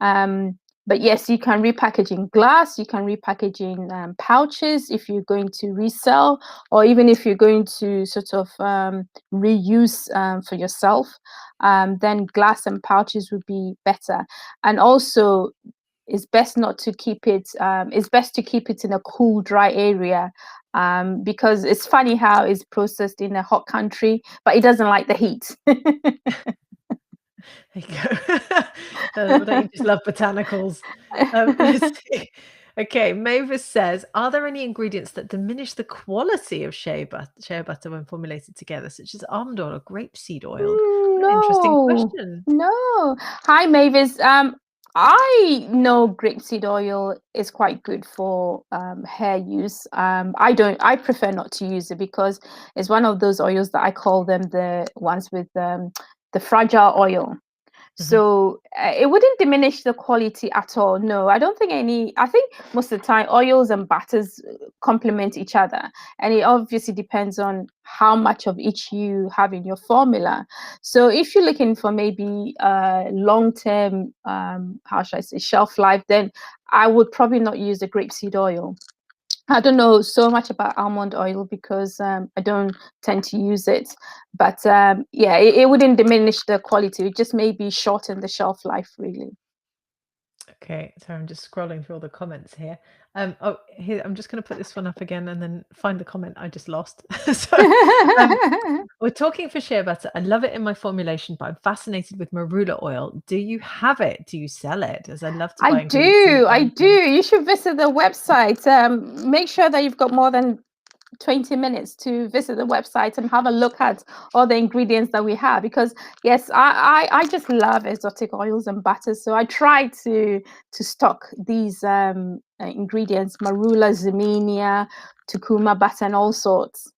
Um, but yes, you can repackage in glass, you can repackage in pouches if you're going to resell, or even if you're going to sort of reuse for yourself, then glass and pouches would be better. And also, it's best not to keep it, it's best to keep it in a cool, dry area. Because it's funny how it's processed in a hot country, but it doesn't like the heat. There you go. Don't you just love botanicals? Let's see. Okay, Mavis says, "Are there any ingredients that diminish the quality of shea butter when formulated together, such as almond oil or grapeseed oil?" What an interesting No, question. no. Hi, Mavis. I know grapeseed oil is quite good for hair use. I prefer not to use it because it's one of those oils that I call them the ones with the fragile oil. Mhm. So it wouldn't diminish the quality at all. No, I don't think any. I think most of the time oils and butters complement each other, and it obviously depends on how much of each you have in your formula. So if you're looking for maybe long-term, how should I say, shelf life, then I would probably not use the grapeseed oil. I don't know so much about almond oil because I don't tend to use it. But yeah, it wouldn't diminish the quality. It just maybe shorten the shelf life, really. Okay, so I'm just scrolling through all the comments here. Oh, here I'm just going to put this one up again and then find the comment I just lost. So, um, we're talking for shea butter. I love it in my formulation, but I'm fascinated with marula oil. Do you have it? Do you sell it? As I love to I buy ingredients and do. I find do. things. You should visit the website. Make sure that you've got more than 20 minutes to visit the website and have a look at all the ingredients that we have, because yes, I just love exotic oils and butters, so I try to stock these ingredients: marula, zeminia, tukuma butter, and all sorts.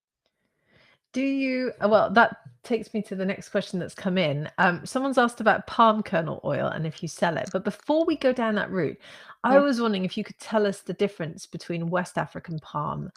Do you well, that takes me to the next question that's come in. Someone's asked about palm kernel oil and if you sell it. But before we go down that route, I Yeah, was wondering if you could tell us the difference between West African palm,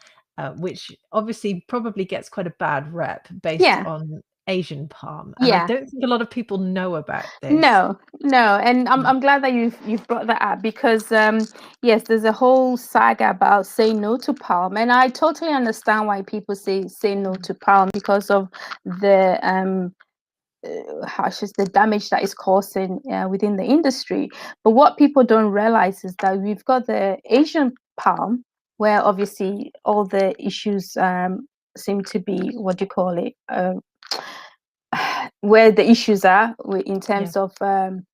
which obviously probably gets quite a bad rep based yeah, on Asian palm, and I don't think a lot of people know about this. No, and I'm glad that you've brought that up because yes, there's a whole saga about saying no to palm, and I totally understand why people say no to palm because of the the damage that is causing within the industry. But what people don't realize is that we've got the Asian palm, where obviously all the issues seem to be where the issues are in terms of the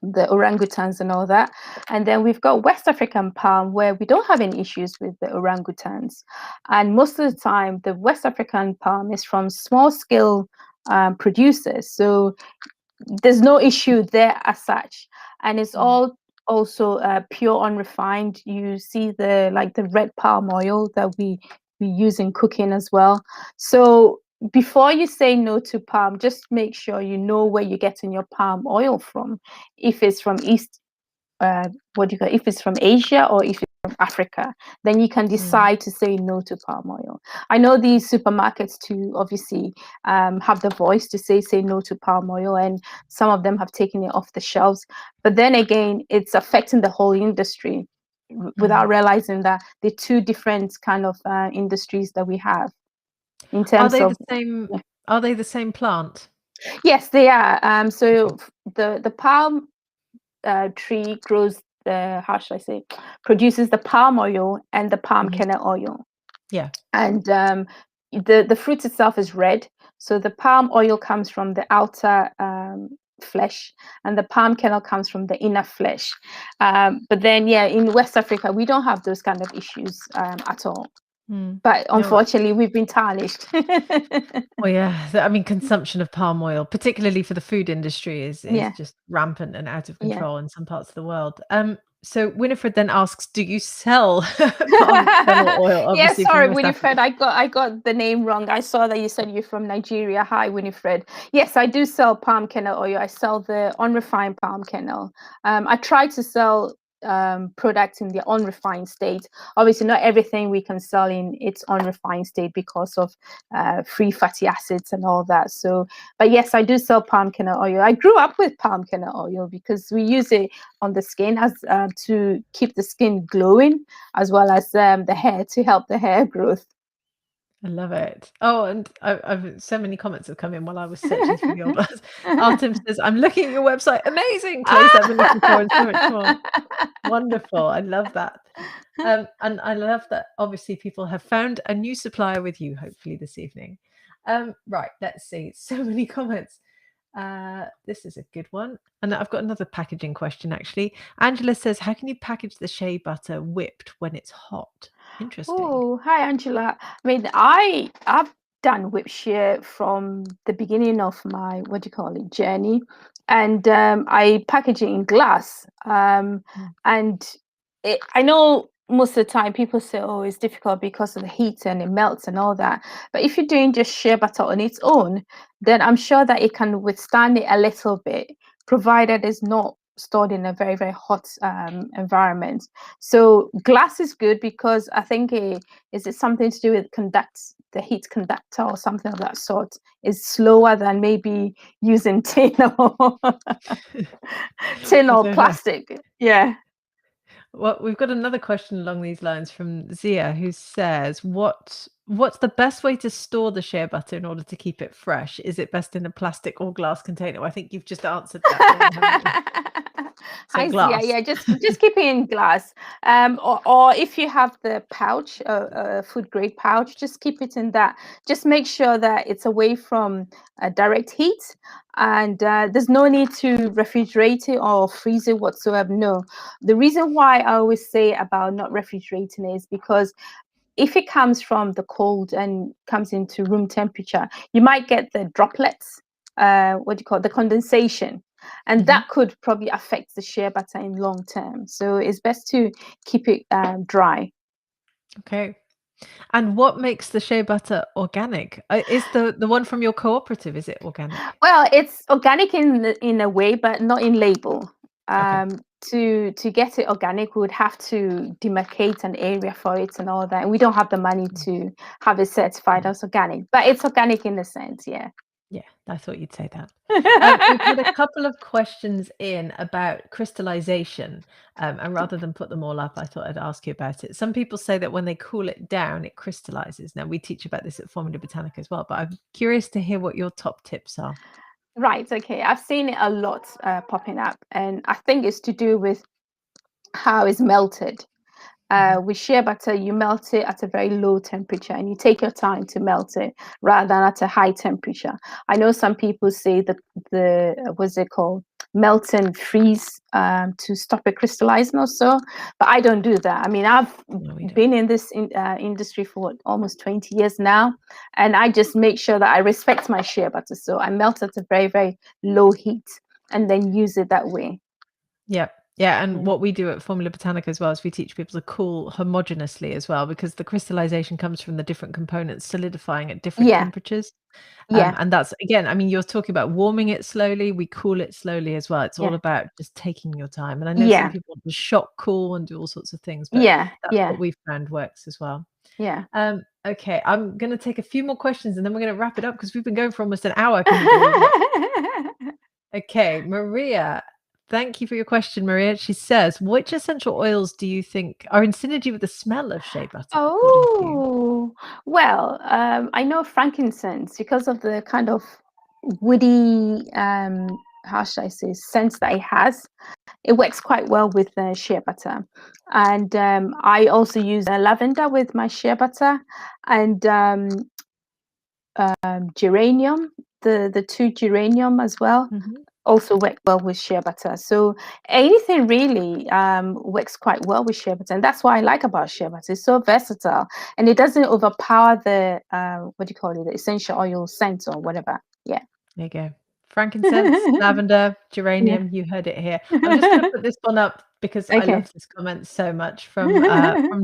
orangutans and all that. And then we've got West African palm, where we don't have any issues with the orangutans. And most of the time, the West African palm is from small scale producers. So there's no issue there as such. And it's all also pure unrefined. You see the red palm oil that we use in cooking as well. So before you say no to palm, just make sure you know where you're getting your palm oil from. If it's from if it's from Asia or if it's from Africa, then you can decide to say no to palm oil. I know these supermarkets too obviously have the voice to say no to palm oil, and some of them have taken it off the shelves. But then again, it's affecting the whole industry without realizing that they're two different kind of industries that we have. In terms of Are they the same plant? Yes, they are. So the palm tree grows produces the palm oil and the palm kernel oil. Yeah. And the fruit itself is red. So the palm oil comes from the outer flesh, and the palm kernel comes from the inner flesh. But then, in West Africa, we don't have those kind of issues at all. But unfortunately, we've been tarnished. Well, yeah, I mean, consumption of palm oil, particularly for the food industry, is just rampant and out of control in some parts of the world. So Winifred then asks, do you sell palm kernel oil? Obviously, sorry, Winifred, I got the name wrong. I saw that you said you're from Nigeria. Hi, Winifred. Yes, I do sell palm kernel oil. I sell the unrefined palm kernel. I try to sell products in the unrefined state. Obviously, not everything we can sell in its unrefined state because of free fatty acids and all that. So, but yes, I do sell palm kernel oil. I grew up with palm kernel oil because we use it on the skin as to keep the skin glowing, as well as the hair, to help the hair growth. I love it. Oh, and I've so many comments have come in while I was searching through the old ones. Artem says, I'm looking at your website. Amazing. Close up and looking forward so much more. Wonderful. I love that. And I love that obviously people have found a new supplier with you, hopefully this evening. Right, let's see. So many comments. This is a good one. And I've got another packaging question, actually. Angela says, how can you package the shea butter whipped when it's hot? Interesting. Oh, hi, Angela. I mean, I've done whip shea from the beginning of my journey, and I package it in glass. And I know most of the time people say, "Oh, it's difficult because of the heat and it melts and all that." But if you're doing just shea butter on its own, then I'm sure that it can withstand it a little bit, provided it's not stored in a very, very hot environment. So glass is good because I think is it something to do with the heat conductor or something of that sort is slower than maybe using tin or plastic. Yeah. Well, we've got another question along these lines from Zia, who says, what's the best way to store the shea butter in order to keep it fresh? Is it best in a plastic or glass container? Well, I think you've just answered that. So glass. Yeah, just keep it in glass. Or if you have the pouch, food grade pouch, just keep it in that. Just make sure that it's away from direct heat, and there's no need to refrigerate it or freeze it whatsoever. No, the reason why I always say about not refrigerating is because if it comes from the cold and comes into room temperature, you might get the droplets, the condensation, and that could probably affect the shea butter in long term. So it's best to keep it dry. Okay. And what makes the shea butter organic? Is the one from your cooperative, is it organic? Well, it's organic in a way, but not in label. To get it organic, we would have to demarcate an area for it and all that. And we don't have the money to have it certified as organic, but it's organic in a sense, yeah. Yeah, I thought you'd say that. We've had a couple of questions in about crystallization, and rather than put them all up, I thought I'd ask you about it. Some people say that when they cool it down, it crystallizes. Now, we teach about this at Formula Botanica as well, but I'm curious to hear what your top tips are. Right, okay. I've seen it a lot popping up, and I think it's to do with how it's melted. Mhm. With shea butter, you melt it at a very low temperature and you take your time to melt it rather than at a high temperature. I know some people say that the what's it called? Melt and freeze to stop it crystallizing or so, but I don't do that. I mean, I've No, we don't. been in this industry for almost 20 years now, and I just make sure that I respect my shea butter. So I melt at a very, very low heat and then use it that way. Yeah. Yeah, and what we do at Formula Botanica as well is we teach people to cool homogeneously as well, because the crystallization comes from the different components solidifying at different Yeah, temperatures. yeah, And that's, again, I mean, you're talking about warming it slowly. We cool it slowly as well. It's all yeah, about just taking your time. And I know some yeah, people want to shock cool and do all sorts of things, but yeah, that's yeah, what we've found works as well. yeah. Okay, I'm going to take a few more questions and then we're going to wrap it up because we've been going for almost an hour. Can you believe it? Okay, Maria, thank you for your question, Maria. She says, which essential oils do you think are in synergy with the smell of shea butter, according to you? Oh, well, I know frankincense because of the kind of woody, how should I say, scent that it has. It works quite well with shea butter. And I also use lavender with my shea butter and geranium, the two geranium as well. Mhm. Also work well with shea butter. So anything really works quite well with shea butter, and that's what I like about shea butter. It's so versatile, and it doesn't overpower the what do you call it, the essential oil scent or whatever. Yeah. There you go. Frankincense, lavender, Yeah. geranium, you heard it here. I'm just gonna put this one up because I Okay. love this comment so much from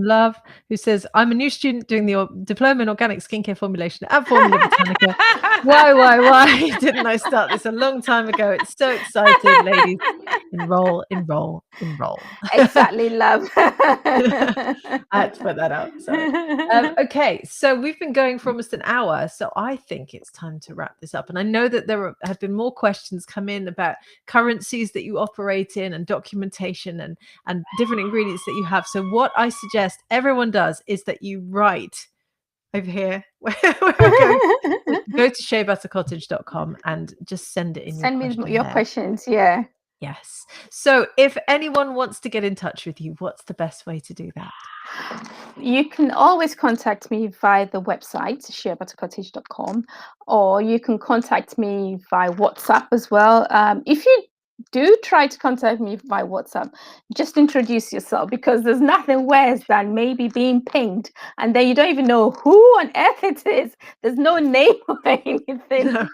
Love, who says, "I'm a new student doing the diploma in organic skincare formulation at Formula Botanica. Why didn't I start this a long time ago? It's so excited, ladies. Enroll, enroll, enroll." Exactly, love. I had to put that up, sorry. Okay, so we've been going for almost an hour, so I think it's time to wrap this up. And I know that have been more questions come in about currencies that you operate in and documentation and different ingredients that you have. So what I suggest everyone does is that you write over here where we're going. Go to sheabuttercottage.com and just send it in your Send me question your there. questions. Yeah. Yes. So if anyone wants to get in touch with you, what's the best way to do that? You can always contact me via the website, sheabuttercottage.com, or you can contact me via WhatsApp as well. If you do try to contact me via WhatsApp, just introduce yourself because there's nothing worse than maybe being pinged and then you don't even know who on earth it is. There's no name or anything. No.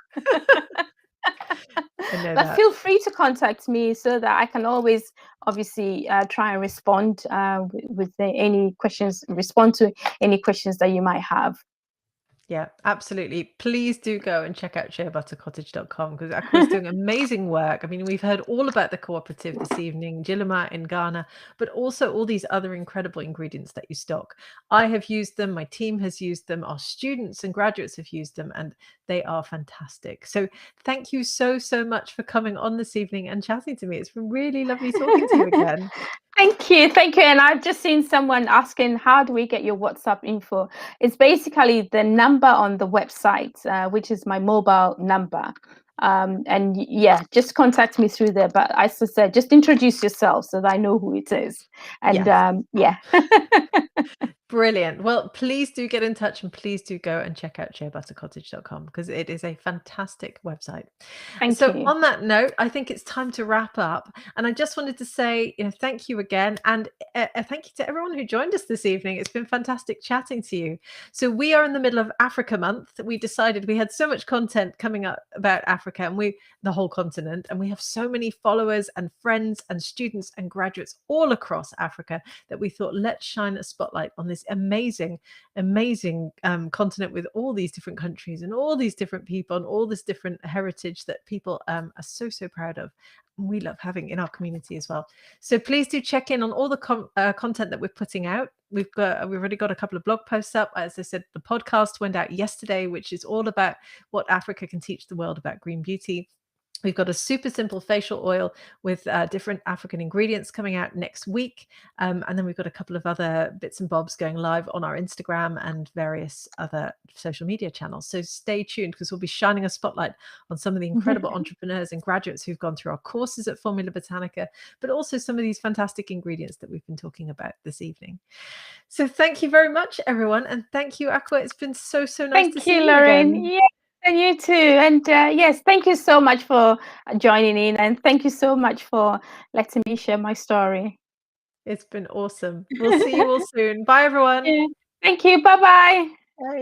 I know But that. feel free to contact me so that I can always obviously try and respond with any questions, respond to any questions that you might have. Yeah, absolutely. Please do go and check out sheabuttercottage.com because Akua is doing amazing work. I mean, we've heard all about the cooperative this evening, Gillimer in Ghana, but also all these other incredible ingredients that you stock. I have used them, my team has used them, our students and graduates have used them, and they are fantastic. So thank you so, so much for coming on this evening and chatting to me. It's been really lovely talking to you again. Thank you, thank you. And I've just seen someone asking, how do we get your WhatsApp info? It's basically the number on the website, which is my mobile number. And yeah, just contact me through there. But as I said, just introduce yourself so that I know who it is. And Yes. yeah. Brilliant. Well, please do get in touch and please do go and check out sheabuttercottage.com because it is a fantastic website. Thank So you. on that note, I think it's time to wrap up. And I just wanted to say, thank you again. And thank you to everyone who joined us this evening. It's been fantastic chatting to you. So we are in the middle of Africa Month. We decided we had so much content coming up about Africa and the whole continent. And we have so many followers and friends and students and graduates all across Africa that we thought, let's shine a spotlight on this amazing continent with all these different countries and all these different people and all this different heritage that people are so proud of. We love having in our community as well. So please do check in on all the content that we're putting out. we've already got a couple of blog posts up. As I said, the podcast went out yesterday, which is all about what Africa can teach the world about green beauty. We've got a super simple facial oil with different African ingredients coming out next week. And then we've got a couple of other bits and bobs going live on our Instagram and various other social media channels. So stay tuned, because we'll be shining a spotlight on some of the incredible entrepreneurs and graduates who've gone through our courses at Formula Botanica, but also some of these fantastic ingredients that we've been talking about this evening. So thank you very much, everyone. And thank you, Akua. It's been so nice to see you Lorraine. again. Yeah. And you too. And yes, thank you so much for joining in, and thank you so much for letting me share my story. It's been awesome. We'll see you all soon. Bye, everyone. Yeah. Thank you. Bye-bye. Bye.